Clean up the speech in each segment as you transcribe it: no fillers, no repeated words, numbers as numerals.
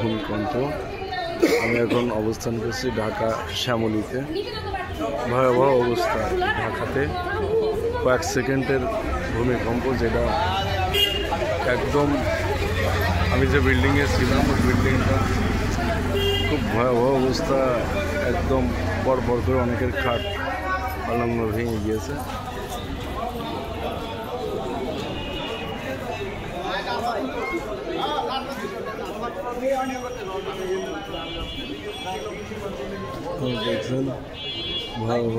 ভূমিকম্প। আমি এখন অবস্থান করছি ঢাকা শ্যামলীতে। ভয়াবহ অবস্থা ঢাকাতে, কয়েক সেকেন্ডের ভূমিকম্প, যেটা একদম আমি যে বিল্ডিংয়ে ছিলাম ওই বিল্ডিংটা খুব ভয়াবহ অবস্থা, একদম পরপর করে অনেকের খাট পালঙ্গ ভেঙে গিয়েছে। দেখছেন ভয়াবহ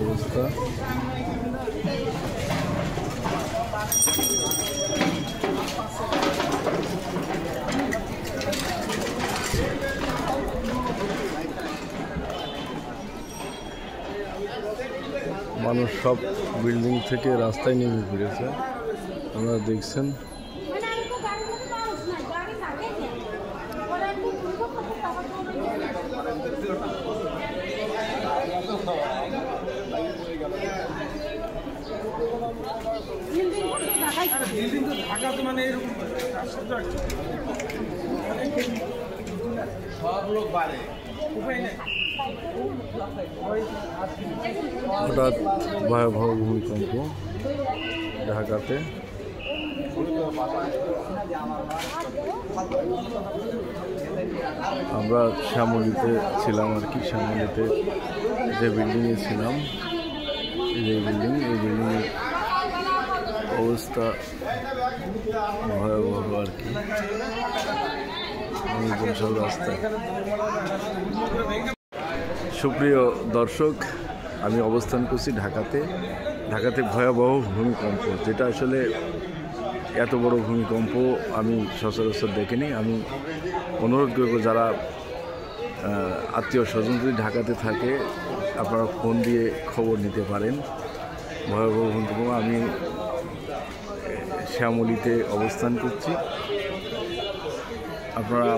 অবস্থা। মানুষ সব বিল্ডিং থেকে রাস্তায় নেমে পড়েছে, আপনারা দেখছেন। হঠাৎ ভয়াবহ ভূমিকম্প ঢাকাতে। আমরা শ্যামলীতে ছিলাম আর কি, শ্যামলীতে যে বিল্ডিংয়ে ছিলাম, এই বিল্ডিংয়ের অবস্থা ভয়াবহ আর কি। সব রাস্তায়। সুপ্রিয় দর্শক, আমি অবস্থান করছি ঢাকাতে ভয়াবহ ভূমিকম্প, যেটা আসলে এত বড় ভূমিকম্প আমি সচরাচর দেখিনি। আমি অনুরোধ করব যারা আত্মীয় স্বজন যদি ঢাকাতে থাকে, আপনারা ফোন দিয়ে খবর নিতে পারেন। ভয়াবহ ভূমিকম্প। আমি শ্যামলীতে অবস্থান করছি। আপনারা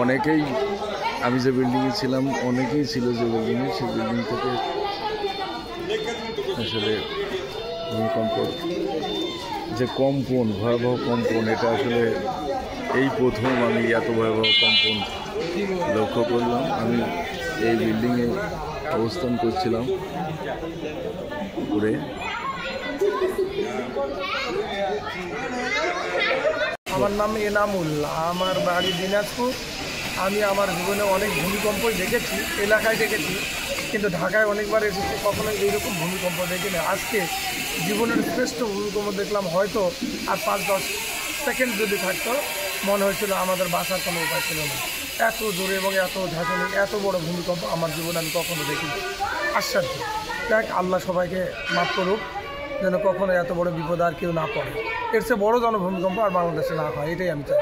অনেকেই, আমি যে বিল্ডিংয়ে ছিলাম অনেকেই ছিল যে বিল্ডিংয়ে, সেই বিল্ডিং থেকে আসলে ভূমিকম্প যে কম্পন, ভয়াবহ কম্পন, এটা আসলে এই প্রথম আমি এত ভয়াবহ কম্পন লক্ষ্য করলাম। আমি এই বিল্ডিংয়ে অবস্থান করছিলাম উপরে। আমার নাম এনামুল্লাহ, আমার বাড়ি দিনাজপুর। আমি আমার জীবনে অনেক ভূমিকম্পই দেখেছি, এলাকায় দেখেছি, কিন্তু ঢাকায় অনেকবার এসেছি, কখনো এইরকম ভূমিকম্প দেখিনি। আজকে জীবনের শ্রেষ্ঠ ভূমিকম্প দেখলাম। হয়তো আর 5-10 সেকেন্ড যদি থাকতো, মনে হয়েছিল আমাদের বাঁচার কোনো উপায় ছিল না। এত জোরে এবং এত ঝাঁকুনি, এত বড় ভূমিকম্প আমার জীবনে আমি কখনো দেখিনি। আশ্চর্য। দেখ, আল্লাহ সবাইকে মাফ করুক, যেন কখনো এত বড় বিপদ আর কেউ না পড়ে। এর চেয়ে বড় যেন ভূমিকম্প আর বাংলাদেশে না হয়, এটাই আমি চাই।